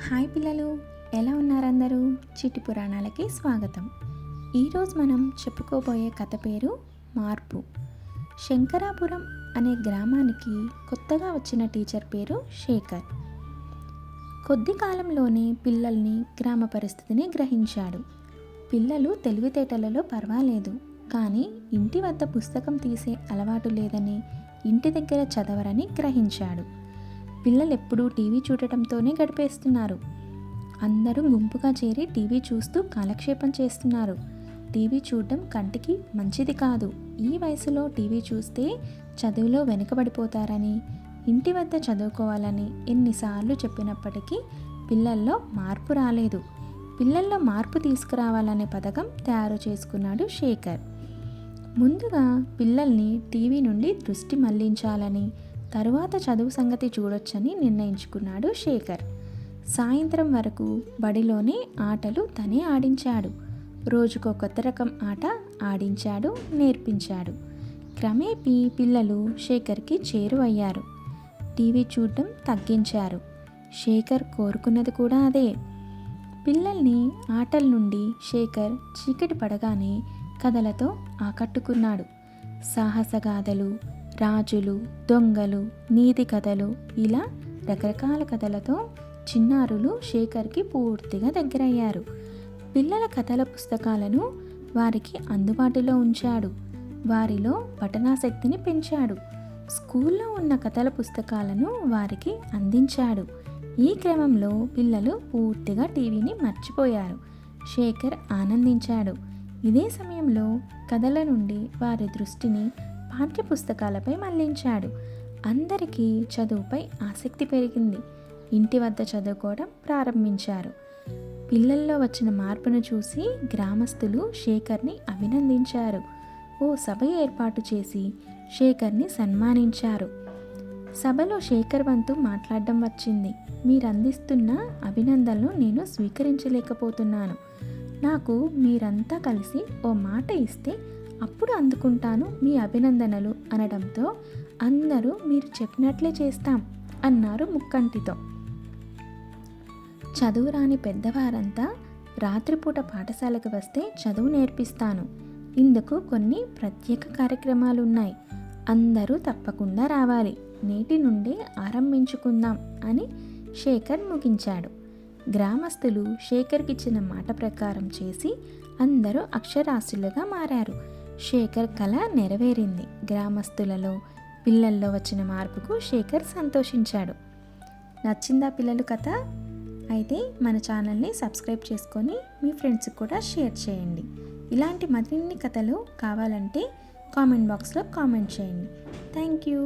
Hi పిల్లలు, ఎలా ఉన్నారందరూ? చిట్టి పురాణాలకి స్వాగతం. ఈరోజు మనం చెప్పుకోబోయే కథ పేరు మార్పు. శంకరాపురం అనే గ్రామానికి కొత్తగా వచ్చిన టీచర్ పేరు శేఖర్. కొద్ది కాలంలోనే పిల్లల్ని గ్రామ పరిస్థితిని గ్రహించాడు. పిల్లలు తెలివితేటలలో పర్వాలేదు, కానీ ఇంటి వద్ద పుస్తకం తీసే అలవాటు లేదని, ఇంటి దగ్గర చదవరని గ్రహించాడు. పిల్లలు ఎప్పుడూ టీవీ చూడటంతోనే గడిపేస్తున్నారు. అందరూ గుంపుగా చేరి టీవీ చూస్తూ కాలక్షేపం చేస్తున్నారు. టీవీ చూడడం కంటికి మంచిది కాదు. ఈ వయసులో టీవీ చూస్తే చదువులో వెనుకబడిపోతారని, ఇంటి వద్ద చదువుకోవాలని ఎన్నిసార్లు చెప్పినప్పటికీ పిల్లల్లో మార్పు రాలేదు. పిల్లల్లో మార్పు తీసుకురావాలనే పథకం తయారు చేసుకున్నాడు శేఖర్. ముందుగా పిల్లల్ని టీవీ నుండి దృష్టి మళ్లించాలని, తరువాత చదువు సంగతి చూడొచ్చని నిర్ణయించుకున్నాడు శేఖర్. సాయంత్రం వరకు బడిలోనే ఆటలు తనే ఆడించాడు. రోజుకో కొత్త రకం ఆట ఆడించాడు, నేర్పించాడు. క్రమేపీ పిల్లలు శేఖర్కి చేరువయ్యారు. టీవీ చూడటం తగ్గించారు. శేఖర్ కోరుకున్నది కూడా అదే. పిల్లల్ని ఆటల నుండి శేఖర్ చీకటి పడగానే కథలతో ఆకట్టుకున్నాడు. సాహసగాథలు, రాజులు, దొంగలు, నీతి కథలు, ఇలా రకరకాల కథలతో చిన్నారులు శేఖర్కి పూర్తిగా దగ్గరయ్యారు. పిల్లల కథల పుస్తకాలను వారికి అందుబాటులో ఉంచాడు. వారిలో పఠనాశక్తిని పెంచాడు. స్కూల్లో ఉన్న కథల పుస్తకాలను వారికి అందించాడు. ఈ క్రమంలో పిల్లలు పూర్తిగా టీవీని మర్చిపోయారు. శేఖర్ ఆనందించాడు. ఇదే సమయంలో కథల నుండి వారి దృష్టిని పాఠ్యపుస్తకాలపై మళ్లించాడు. అందరికీ చదువుపై ఆసక్తి పెరిగింది. ఇంటి వద్ద చదువుకోవడం ప్రారంభించారు. పిల్లల్లో వచ్చిన మార్పును చూసి గ్రామస్తులు శేఖర్ని అభినందించారు. ఓ సభ ఏర్పాటు చేసి శేఖర్ని సన్మానించారు. సభలో శేఖర్ వంతు మాట్లాడడం వచ్చింది. మీరందిస్తున్న అభినందనలు నేను స్వీకరించలేకపోతున్నాను. నాకు మీరంతా కలిసి ఓ మాట ఇస్తే అప్పుడు అందుకుంటాను మీ అభినందనలు అనడంతో అందరూ మీరు చెప్పినట్లే చేస్తాం అన్నారు ముక్కంటితో. చదువు రాని పెద్దవారంతా రాత్రిపూట పాఠశాలకు వస్తే చదువు నేర్పిస్తాను. ఇందుకు కొన్ని ప్రత్యేక కార్యక్రమాలు ఉన్నాయి. అందరూ తప్పకుండా రావాలి. నేటి నుండే ఆరంభించుకుందాం అని శేఖర్ ముగించాడు. గ్రామస్తులు శేఖర్కిచ్చిన మాట ప్రకారం చేసి అందరూ అక్షరాస్యులుగా మారారు. శేఖర్ కళ నెరవేరింది. గ్రామస్తులలో, పిల్లల్లో వచ్చిన మార్పుకు శేఖర్ సంతోషించాడు. నచ్చిందా పిల్లలు కథ? అయితే మన ఛానల్ని సబ్స్క్రైబ్ చేసుకొని మీ ఫ్రెండ్స్కి కూడా షేర్ చేయండి. ఇలాంటి మరిన్ని కథలు కావాలంటే కామెంట్ బాక్స్లో కామెంట్ చేయండి. Thank you.